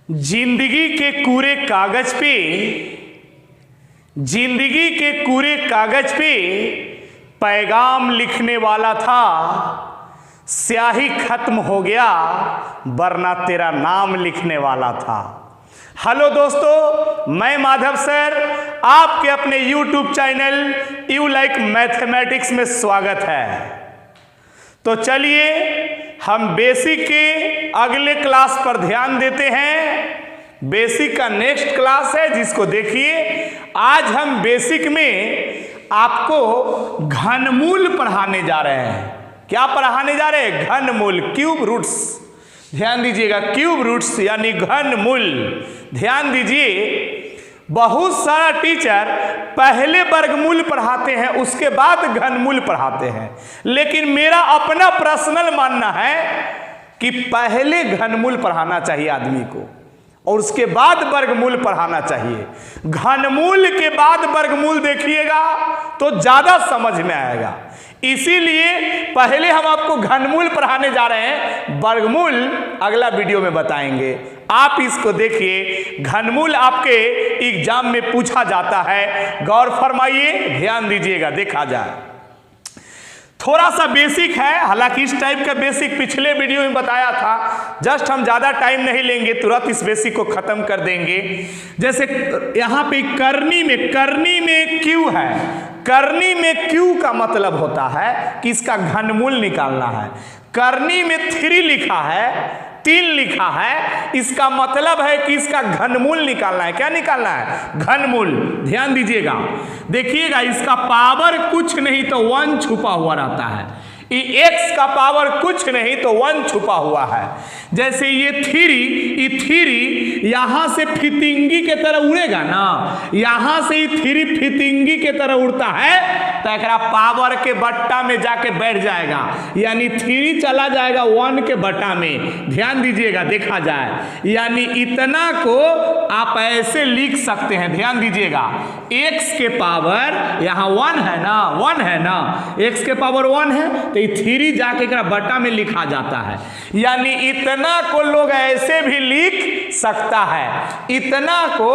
जिंदगी के कोरे कागज पे, जिंदगी के कोरे कागज पे पैगाम लिखने वाला था, स्याही खत्म हो गया वरना तेरा नाम लिखने वाला था। हेलो दोस्तों, मैं माधव सर आपके अपने YouTube channel you like mathematics में स्वागत है। तो चलिए हम बेसिक के अगले क्लास पर ध्यान देते हैं। बेसिक का नेक्स्ट क्लास है जिसको देखिए। आज हम बेसिक में आपको घनमूल पढ़ाने जा रहे हैं। क्या पढ़ाने जा रहे हैं? घनमूल, क्यूब रूट्स। ध्यान दीजिएगा, क्यूब रूट्स यानी घनमूल। ध्यान दीजिए, बहुत सारा टीचर पहले वर्गमूल पढ़ाते हैं उसके बाद घनमूल पढ़ाते हैं, लेकिन मेरा अपना पर्सनल मानना है कि पहले घनमूल पढ़ाना चाहिए आदमी को और उसके बाद वर्गमूल पढ़ाना चाहिए। घनमूल के बाद वर्गमूल देखिएगा तो ज्यादा समझ में आएगा। इसीलिए पहले हम आपको घनमूल पढ़ाने जा रहे हैं, वर्गमूल अगला वीडियो में बताएंगे। आप इसको देखिए, घनमूल आपके एग्जाम में पूछा जाता है। गौर फरमाइए, ध्यान दीजिएगा, देखा जाए। थोड़ा सा बेसिक है, हालांकि इस टाइप का बेसिक पिछले वीडियो में बताया था। जस्ट हम ज्यादा टाइम नहीं लेंगे, तुरंत इस बेसिक को खत्म कर देंगे। जैसे यहां पे करनी में क्यू है। करनी में क्यू का मतलब होता है कि इसका घनमूल निकालना है। करनी में 3 लिखा है, 3 लिखा है, इसका मतलब है कि इसका घनमूल निकालना है। क्या निकालना है? घनमूल। ध्यान दीजिएगा, देखिएगा, इसका पावर कुछ नहीं तो 1 छुपा हुआ रहता है। x का पावर कुछ नहीं तो 1 छुपा हुआ है। जैसे ये 3 यहां से फितिंगी के तरह उड़ेगा ना, यहां से 3 फितिंगी के तरह उड़ता है तो एक पावर के बट्टा में जाके बैठ जाएगा, यानी 3 चला जाएगा 1 के बट्टा में। ध्यान दीजिएगा, देखा जाए, यानी इतना को आप ऐसे लिख सकते हैं। ध्यान दीजिएगा, x के पावर यहां 1 है ना, 1 है ना, x के पावर 1 है तो 3 जाके बटा में लिखा जाता है। यानी इतना को लोग ऐसे भी लिख सकता है। इतना को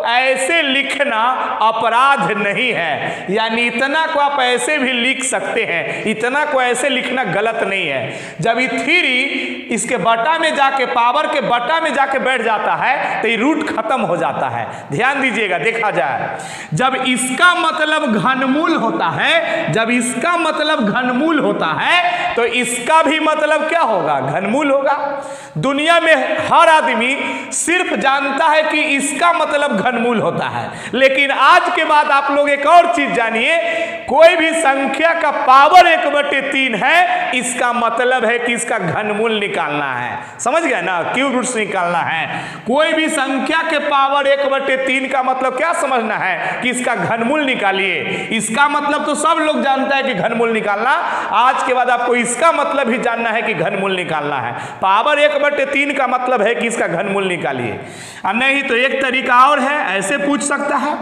ऐसे लिखना अपराध नहीं है, यानी इतना को आप ऐसे भी लिख सकते हैं। इतना को ऐसे लिखना गलत नहीं है। जब ये 3 इसके बटा में जाके, पावर के बटा में जाके बैठ जाता है तो ये रूट खत्म हो जाता है। ध्यान दीजिएगा, देखा जाए, जब इसका मतलब घनमूल होता है, जब इसका मतलब घनमूल होता है तो इसका भी मतलब क्या होगा? घनमूल होगा। दुनिया में हर आदमी सिर्फ जानता है कि इसका मतलब घनमूल होता है, लेकिन आज के बाद आप लोग एक और चीज जानिए, कोई भी संख्या का पावर 1/3 है, इसका मतलब है कि इसका घनमूल निकालना है। समझ गए ना? क्यूब रूट्स निकालना है। कोई भी संख्या के पावर 1/3 का मतलब क्या समझना है? कि इसका घनमूल निकालिए। इसका मतलब तो सब लोग जानता है कि घनमूल निकालना। आज के बाद आपको इसका मतलब ही जानना है कि घनमूल निकालना है। पावर 1/3 का मतलब है कि इसका घनमूल निकालिए। नहीं तो एक तरीका और है, ऐसे पूछ सकता है,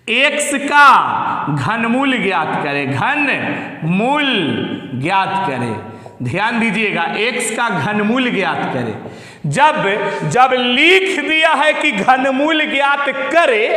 x का घनमूल ज्ञात करें, घनमूल ज्ञात करें। ध्यान दीजिएगा, x का घनमूल ज्ञात करें। जब लिख दिया है कि घनमूल ज्ञात करे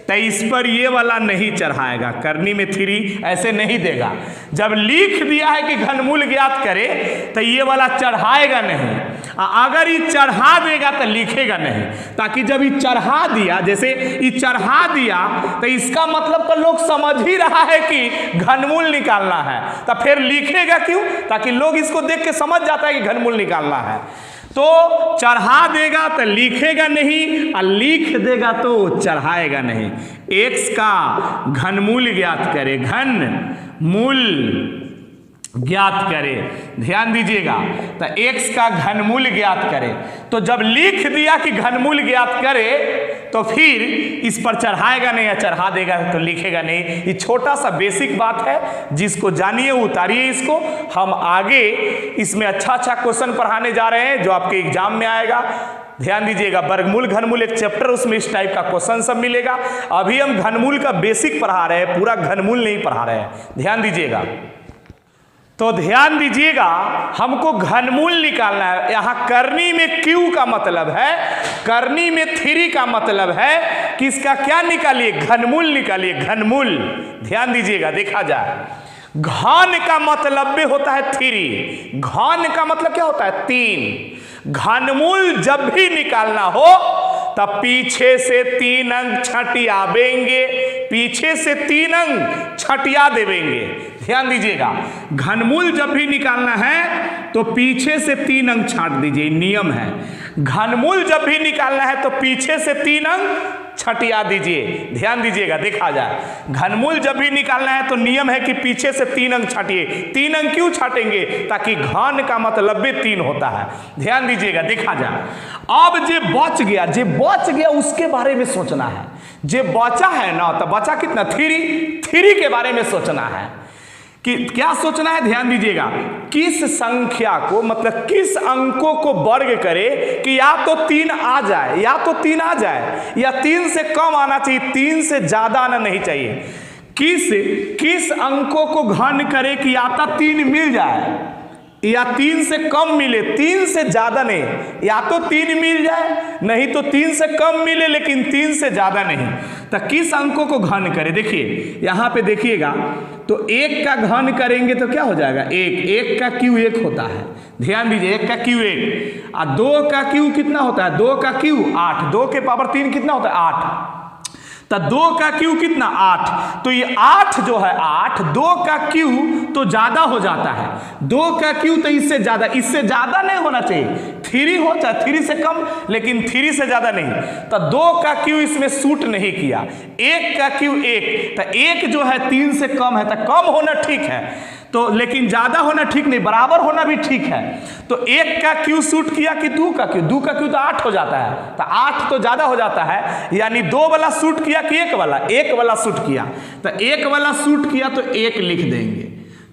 तो इस पर ये वाला नहीं चढ़ाएगा। करनी में 3 ऐसे नहीं देगा। जब लिख दिया है कि घनमूल ज्ञात करे तो ये वाला चढ़ाएगा नहीं। अगर ये चढ़ा देगा तो लिखेगा नहीं, ताकि जब ये चढ़ा दिया, जैसे ये चढ़ा दिया तो इसका मतलब तो लोग समझ ही रहा है कि घनमूल निकालना है, तो फिर लिखेगा क्यों? ताकि लोग इसको देख के समझ जाता है कि घनमूल निकालना है। तो चढ़ा देगा तो लिखेगा नहीं, और लिख देगा तो चढ़ाएगा नहीं। x का घनमूल ज्ञात करे, घनमूल ज्ञात करे। ध्यान दीजिएगा, तो x का घनमूल ज्ञात करे। तो जब लिख दिया कि घनमूल ज्ञात करे तो फिर इस पर चढ़ाएगा नहीं, या चढ़ा देगा तो लिखेगा नहीं। ये छोटा सा बेसिक बात है, जिसको जानिए उतारिए इसको। हम आगे इसमें अच्छा क्वेश्चन पढ़ाने जा रहे हैं जो आपके एग्जाम में आएगा। ध्यान दीजिएगा, वर्गमूल घनमूल एक चैप्टर, उसमें इस टाइप का क्वेश्चन सब मिलेगा। अभी हम घनमूल का बेसिक पढ़ा रहे हैं, पूरा घनमूल नहीं पढ़ा रहे हैं। ध्यान दीजिएगा। तो ध्यान दीजिएगा, हमको घनमूल निकालना है। यहां करनी में क्यू का मतलब है, करनी में 3 का मतलब है कि इसका क्या निकालिए, घनमूल निकालिए, घनमूल। ध्यान दीजिएगा, देखा जाए, घन का मतलब भी होता है 3, घन का मतलब क्या होता है 3। घनमूल जब भी निकालना हो तब पीछे से 3 अंक छटियावेंगे, पीछे से 3 अंक छटिया देवेंगे। ध्यान दीजिएगा, घनमूल जब भी निकालना है तो पीछे से 3 अंक छांट दीजिए, नियम है। घनमूल जब भी निकालना है तो पीछे से 3 अंक छटिया दीजिए। ध्यान दीजिएगा, देखा जाए, घनमूल जब भी निकालना है तो नियम है कि पीछे से 3 अंक छाटिए। 3 अंक क्यों छाटेंगे, ताकि घन का मतलब भी 3 होता है। ध्यान दीजिएगा, देखा जाए। अब जे बच गया उसके बारे में सोचना है। जे बचा है ना, तो बचा कितना, 3 के बारे में सोचना है कि क्या सोचना है। ध्यान दीजिएगा, किस संख्या को, मतलब किस अंकों को वर्ग करे कि या तो 3 आ जाए, या तो 3 आ जाए, या 3 से कम आना चाहिए, 3 से ज्यादा आना नहीं चाहिए। किस अंकों को घन करे कि या तो 3 मिल जाए या 3 से कम मिले, 3 से ज्यादा नहीं, या तो 3 मिल जाए, नहीं तो 3 से कम मिले लेकिन 3 से ज्यादा नहीं। तो किस अंकों को घन करे, देखिए यहां पे देखिएगा, तो 1 का घन करेंगे तो क्या हो जाएगा, 1 का क्यू 1 होता है। ध्यान दीजिए, 1 का क्यू 1, और 2 का क्यू कितना होता है, 2 का क्यू 8, 2 के पावर 3 कितना होता है, 8। तो 2 का क्यू कितना, 8। तो ये 8 जो है 8, 2 का क्यू तो ज्यादा हो जाता है, 2 का क्यू तो इससे ज्यादा नहीं होना चाहिए, 3 हो चाहे 3 से कम, लेकिन 3 से ज्यादा नहीं। तो 2 का क्यू इसमें सूट नहीं किया। 1 का क्यू 1, तो 1 जो है 3 से कम है, तो कम होना ठीक है, तो लेकिन ज्यादा होना ठीक नहीं, बराबर होना भी ठीक है। तो 1 का क्यू सूट किया कि 2 का क्यू, 2 का क्यू तो 8 हो जाता है, तो 8 तो ज्यादा हो जाता है, यानी 2 वाला सूट किया कि 1 वाला, 1 वाला सूट किया। तो 1 वाला सूट किया तो 1 लिख देंगे,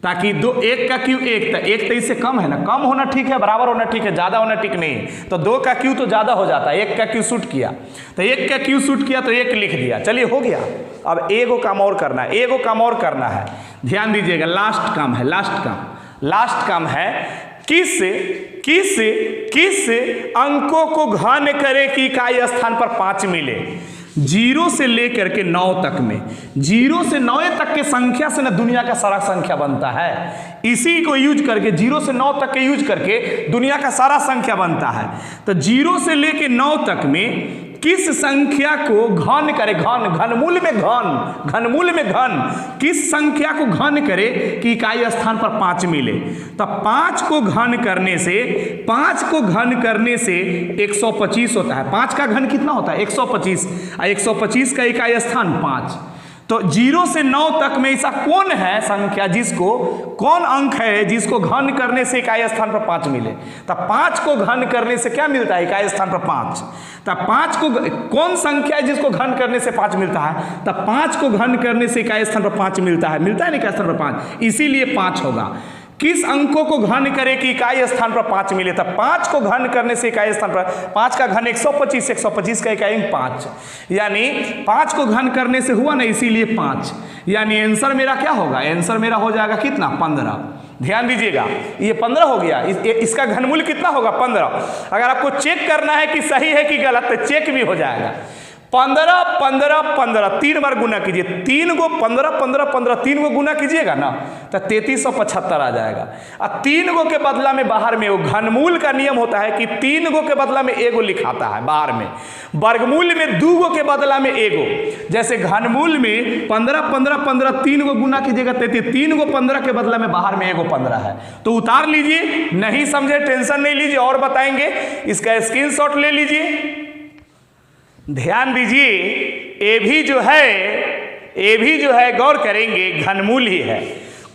ताकि 1 का क्यू 1, तो 1 तो इससे कम है ना, कम होना ठीक है, बराबर होना ठीक है, ज्यादा होना ठीक नहीं। तो 2 का क्यू तो ज्यादा हो जाता है, 1 का क्यू सूट किया, तो 1 का क्यू सूट किया तो 1 लिख दिया। चलिए हो गया। अब एगो काम और करना है, एगो काम और करना है। ध्यान दीजिएगा, लास्ट काम है, लास्ट काम है, किस अंकों को घन करे कि इकाई स्थान पर 5 मिले। 0 से लेकर के 9 तक में, 0 से 9 तक के संख्या से ना दुनिया का सारा संख्या बनता है। इसी को यूज करके, 0 से 9 तक के यूज करके दुनिया का सारा संख्या बनता है। तो 0 से लेकर 9 तक में किस संख्या को घन करे, घनमूल में घन, किस संख्या को घन करे कि इकाई स्थान पर 5 मिले। तो 5 को घन करने से 125 होता है। 5 का घन कितना होता है, 125, और 125 का इकाई स्थान 5। तो 0 से 9 तक में ऐसा कौन है संख्या, कौन अंक है जिसको घन करने से इकाई स्थान पर 5 मिले। तो 5 को घन करने से क्या मिलता है, इकाई स्थान पर 5। तो 5 को, कौन संख्या है जिसको घन करने से 5 मिलता है, तो 5 को घन करने से इकाई स्थान पर 5 मिलता है ना, इकाई स्थान पर 5, इसीलिए 5 होगा। किस अंकों को घन करे कि इकाई स्थान पर 5 मिले। तो 5 को घन करने से इकाई स्थान पर, 5 का घन 125, 125 का इकाई 5, यानी 5 को घन करने से हुआ ना, इसीलिए 5, यानी आंसर मेरा क्या होगा, आंसर मेरा हो जाएगा कितना, 15। ध्यान दीजिएगा, ये 15 हो गया। इसका घनमूल कितना होगा, 15। अगर आपको चेक करना है कि सही है कि गलत, तो चेक भी हो जाएगा। 15 15 15 3 बार गुना कीजिए, 3 को 15 15 15 3 को गुना कीजिएगा ना, तो 3375 आ जाएगा। और 3 गो के बदला में बाहर में, वो घनमूल का नियम होता है कि 3 गो के बदला में एगो लिखाता है बाहर में, वर्गमूल में 2 गो के बदला में एगो। जैसे घनमूल में 15 15 15 3 गो गुना कीजिएगा 33, 3 गो 15 के बदला में बाहर में एगो 15 है, तो उतार लीजिए। नहीं समझे टेंशन नहीं लीजिए, और बताएंगे, इसका स्क्रीनशॉट ले लीजिए। ध्यान दीजिए, ये भी जो है गौर करेंगे, घनमूल ही है।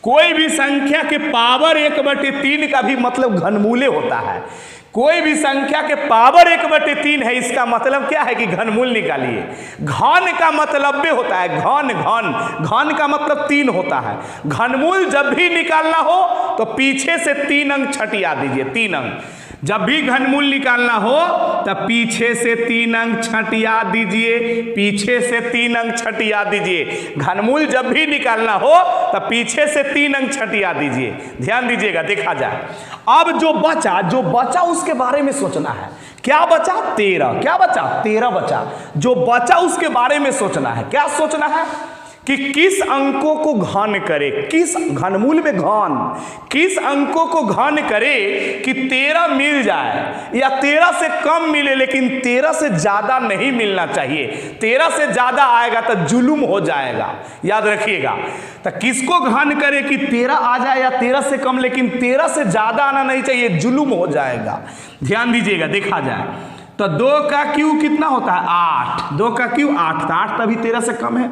कोई भी संख्या के पावर 1/3 का भी मतलब घनमूले होता है। कोई भी संख्या के पावर 1/3 है, इसका मतलब क्या है कि घनमूल निकालिए। घन का मतलब भी होता है, घन का मतलब 3 होता है। घनमूल जब भी निकालना हो तो पीछे से 3 अंक छटिया दीजिए, 3 अंक। जब भी घनमूल निकालना हो तब पीछे से 3 अंक छंटिया दीजिए, पीछे से 3 अंक छंटिया दीजिए। घनमूल जब भी निकालना हो तब पीछे से 3 अंक छंटिया दीजिए। ध्यान दीजिएगा, देखा जाए। अब जो बचा उसके बारे में सोचना है। क्या बचा? 13। क्या बचा? 13 बचा। जो बचा उसके बारे में सोचना है। क्या सोचना है? कि किस अंकों को घन करे, किस घनमूल में घन, किस अंकों को घन करे कि 13 मिल जाए या 13 से कम मिले, लेकिन 13 से ज्यादा नहीं मिलना चाहिए। 13 से ज्यादा आएगा तो जुलुम हो जाएगा, याद रखिएगा। तो किसको घन करे कि 13 आ जाए या 13 से कम, लेकिन 13 से ज्यादा आना नहीं चाहिए, जुलुम हो जाएगा। ध्यान दीजिएगा, देखा जाए तो 2 का क्यू कितना होता है? 8। 2 का क्यू 8, तो 8 तभी 13 से कम है।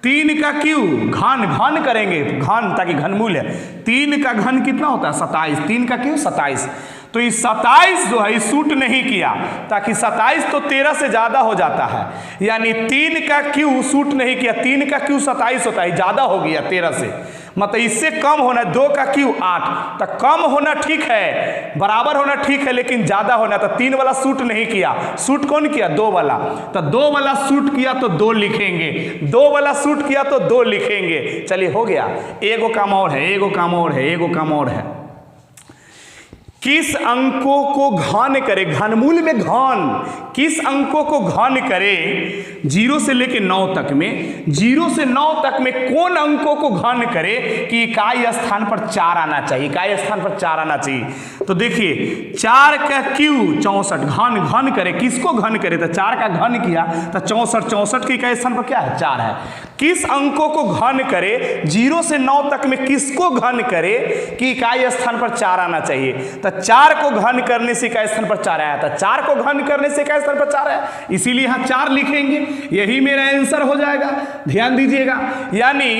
3 का क्यू घन करेंगे, घन ताकि घनमूल है। 3 का घन कितना होता है? 27। 3 का क्यू 27। तो ये 27 जो है सूट नहीं किया, ताकि 27 तो 13 से ज्यादा हो जाता है, यानी 3 का क्यू सूट नहीं किया। 3 का क्यू 27 होता है, ज्यादा हो गया 13 से, मतलब इससे कम होना। 2 का क्यू 8, तो कम होना ठीक है, बराबर होना ठीक है, लेकिन ज्यादा होना। तो 3 वाला सूट नहीं किया। सूट कौन किया? 2 वाला। तो 2 वाला सूट किया तो 2 लिखेंगे, 2 वाला सूट किया तो 2 लिखेंगे। चलिए हो गया। एगो काम और है, एगो काम और है, एगो काम और है। किस अंकों को घन करे, घनमूल में घन, किस अंकों को घन करे 0 से लेके 9 तक में, 0 से 9 तक में कौन अंकों को घन करे कि इकाई स्थान पर 4 आना चाहिए, इकाई स्थान पर 4 आना चाहिए। तो देखिए 4 का क्यू 64, घन करे, किसको घन करे? तो 4 का घन किया तो 64 के इकाई स्थान पर क्या है? 4 है। किस अंकों को घन करे 0 से 9 तक में, किसको घन करे कि इकाई स्थान पर 4 आना चाहिए? तो 4 को घन करने से इकाई स्थान पर 4 आया था। 4 को घन करने से इकाई स्थान पर 4 आया, इसीलिए यहां 4 लिखेंगे। यही मेरा आंसर हो जाएगा। ध्यान दीजिएगा, यानी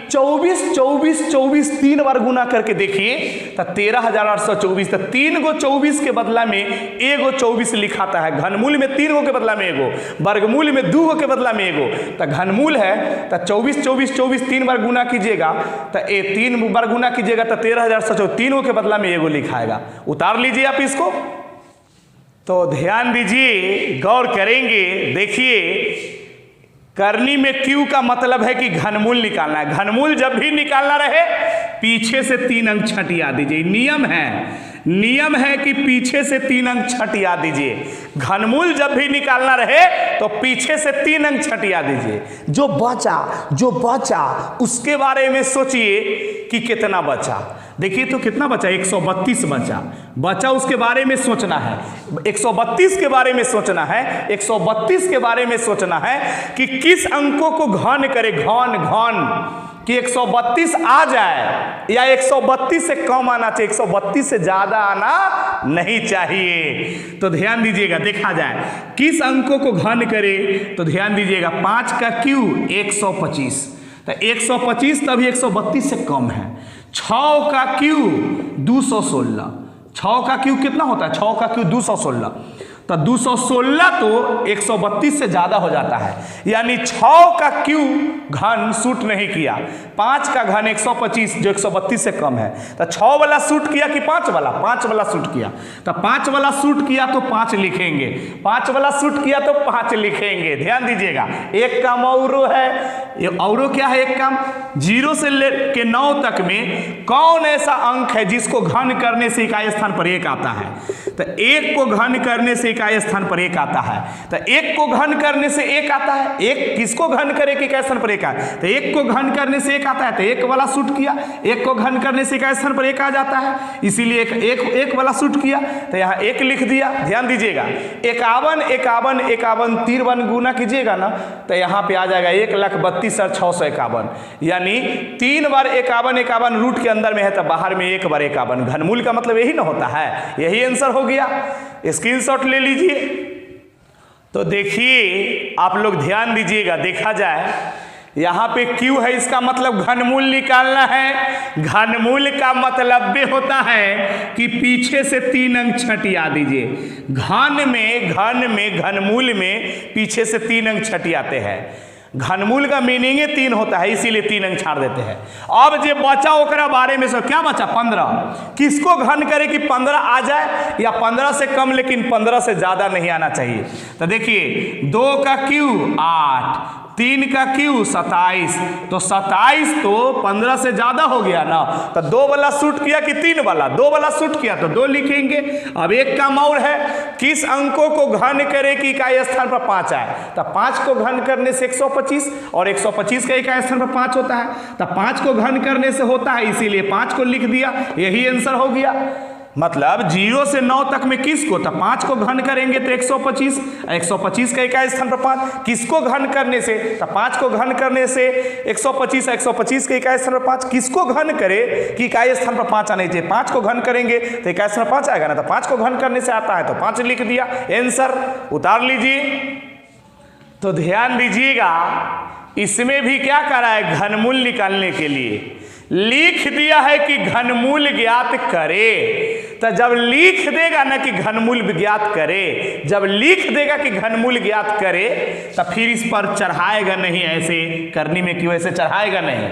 24 3 बार गुना करके देखिए तो 13,824। तो 3 गो 24 के बदला में एगो 24 लिखाता है। घनमूल में 3 गो के बदला में एगो, वर्गमूल में 2 गो के बदला में एगो। तो घनमूल है तो 24 3 बार गुना कीजिएगा तो 3 बार गुना कीजिएगा तो 13,824, 3 गो के बदला में एगो लिखाएगा। उतार लीजिए आप इसको। तो ध्यान दीजिए, गौर करेंगे। देखिए करनी में क्यू का मतलब है कि घनमूल निकालना है। घनमूल जब भी निकालना रहे पीछे से 3 अंक छंटिया दीजिए। नियम है कि पीछे से 3 अंक छंटिया दीजिए। घनमूल जब भी निकालना रहे तो पीछे से 3 अंक छंटिया दीजिए। जो बचा उसके बारे में सोचिए कि कितना बचा। देखिए तो कितना बचा? 132 बचा, उसके बारे में सोचना है। 132 के बारे में सोचना है, 132 के बारे में सोचना है कि किस अंकों को घन करे, घन कि 132 आ जाए या 132 से कम आना चाहिए, 132 से ज्यादा आना नहीं चाहिए। तो ध्यान दीजिएगा, देखा जाए किस अंकों को घन करे। तो ध्यान दीजिएगा 5 का क्यू 125, तो 125 तभी 132 से कम है। 6 का क्यू 216, 6 का क्यू कितना होता है? 6 का क्यू 216, तो 216 तो 132 से ज्यादा हो जाता है, यानी 6 का क्यू घन सूट नहीं किया। 5 का घन 125 जो 132 से कम है, तो 6 वाला सूट किया कि 5 वाला? 5 वाला सूट किया। तो 5 वाला सूट किया तो 5 लिखेंगे, 5 वाला सूट किया तो 5 लिखेंगे। ध्यान दीजिएगा, एक काम औरो है। औरो क्या है? एक काम 0 से लेके 9 तक में कौन ऐसा अंक है जिसको घन करने से इकाई स्थान पर 1 आता है? तो 1 को घन करने से इकाई स्थान पर 1 आता है। तो 1 को घन करने से 1 आता है। 1 किसको घन करे कि इकाई स्थान पर 1 आए? तो 1 को घन करने से 1 आता है, तो 1 वाला सूट किया। 1 को घन करने से इकाई स्थान पर 1 आ जाता है, इसीलिए एक वाला सूट किया तो यहाँ 1 लिख दिया। ध्यान दीजिएगा 51 3 बार गुना कीजिएगा ना तो यहाँ पे आ जाएगा 1,32,651, यानी 3 बार 51 रूट के अंदर में है तो बाहर में 1 बार 51। घनमूल का मतलब यही ना होता है, यही आंसर हो गया। स्क्रीनशॉट ले लीजिए। तो देखिए आप लोग ध्यान दीजिएगा, देखा जाए यहाँ पे क्यू है, इसका मतलब घनमूल निकालना है। घनमूल का मतलब भी होता है कि पीछे से 3 अंक छंटिया दीजिए। घनमूल में पीछे से 3 अंक छंटियाते हैं। घनमूल का मीनिंग ही 3 होता है, इसीलिए 3 अंक छाड़ देते हैं। अब जो बचा ओकरा बारे में क्या बचा 15, किसको घन करे कि 15 आ जाए या 15 से कम लेकिन 15 से ज्यादा नहीं आना चाहिए। तो देखिए 2 का क्यू 8, 3 का क्यू 27, तो 27 तो 15 से ज्यादा हो गया ना, तो 2 वाला सूट किया कि 3 वाला, 2 वाला सूट किया तो 2 लिखेंगे। अब एक काम और है, किस अंकों को घन करे कि इकाई स्थान पर 5 आए, तो 5 को घन करने से 125 और 125 का इकाई स्थान पर 5 होता है, तो 5 को घन करने से होता है, इसीलिए 5 को लिख दिया, यही आंसर हो गया। मतलब 0 से 9 तक में किसको, तो 5 को घन करेंगे तो 125, 125 का इकाई स्थान पर 5, किसको घन करने से, तो 5 को घन करने से 125, 125 के इकाई स्थान पर 5, किसको घन करे कि इकाई स्थान पर 5 आने चाहिए, 5 को घन करेंगे तो इकाई स्थान पर 5 आएगा ना, तो 5 को घन करने से आता है तो 5 लिख दिया, आंसर उतार लीजिए। तो ध्यान दीजिएगा, इसमें भी क्या करा है, घनमूल निकालने के लिए लिख दिया है कि घनमूल ज्ञात करे। तो जब लिख देगा ना कि घनमूल ज्ञात करे, जब लिख देगा कि घनमूल ज्ञात करे, तो फिर इस पर चढ़ाएगा नहीं, ऐसे करनी में क्यों ऐसे चढ़ाएगा नहीं,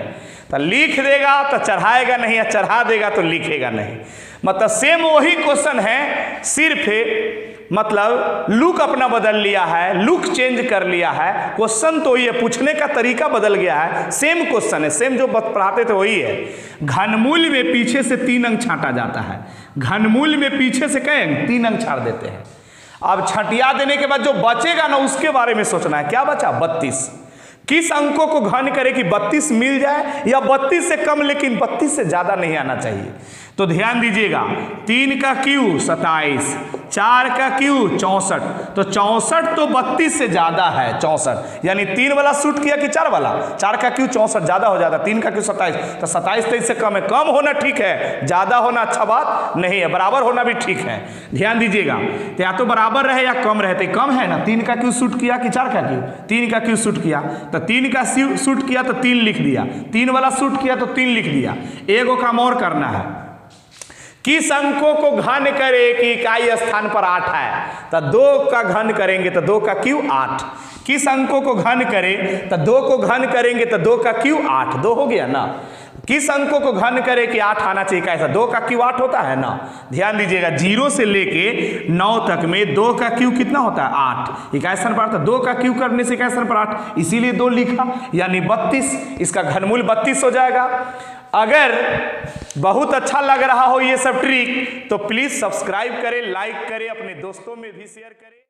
तो लिख देगा तो चढ़ाएगा नहीं, या चढ़ा देगा तो लिखेगा नहीं। मतलब सेम वही क्वेश्चन है, सिर्फ मतलब लुक अपना बदल लिया है, लुक चेंज कर लिया है, क्वेश्चन तो ये पूछने का तरीका बदल गया है, सेम क्वेश्चन है, सेम जो पढ़ाते थे वही है। घनमूल में पीछे से 3 अंक छांटा जाता है, घनमूल में पीछे से कई अंक 3 अंक छाड़ देते हैं। अब छटिया देने के बाद जो बचेगा ना उसके बारे में सोचना है, क्या बचा 32, किस अंकों को घन करे कि 32 मिल जाए या 32 से कम लेकिन 32 से ज्यादा नहीं आना चाहिए। तो ध्यान दीजिएगा, 3 का क्यू 27, 4 का क्यू 64, तो 64 तो 32 से ज्यादा है, 64 यानी 3 वाला सूट किया कि 4 वाला, 4 का क्यू 64 ज्यादा हो जाता, 3 का क्यू 27, तो 27 तो इससे कम है, कम होना ठीक है, ज्यादा होना अच्छा बात नहीं है, बराबर होना भी ठीक है। ध्यान दीजिएगा, तो या तो बराबर रहे या कम रहे, तो कम है ना, 3 का क्यू सूट किया कि 4 का क्यू, 3 का क्यू सूट किया, तो 3 का सूट किया तो 3 लिख दिया, 3 वाला सूट किया तो 3 लिख दिया। एगो काम और करना है, किस अंकों को घन करे कि इकाई स्थान पर 8 है, तो 2 का घन करेंगे तो 2 का क्यू 8, किस अंकों को घन करे तो 2 को घन करेंगे तो 2 का क्यू 8, 2 हो गया ना, किस अंकों को घन करे कि 8 आना चाहिए, कैसा 2 का क्यू 8 होता है ना। ध्यान दीजिएगा, 0 से लेके 9 तक में 2 का क्यू कितना होता है 8, इकाई स्थान पर 2 का क्यू करने से इकाई स्थान पर 8, इसीलिए 2 लिखा, यानी 32, इसका घनमूल 32 हो जाएगा। अगर बहुत अच्छा लग रहा हो ये सब ट्रिक तो प्लीज सब्सक्राइब करें, लाइक करें, अपने दोस्तों में भी शेयर करें।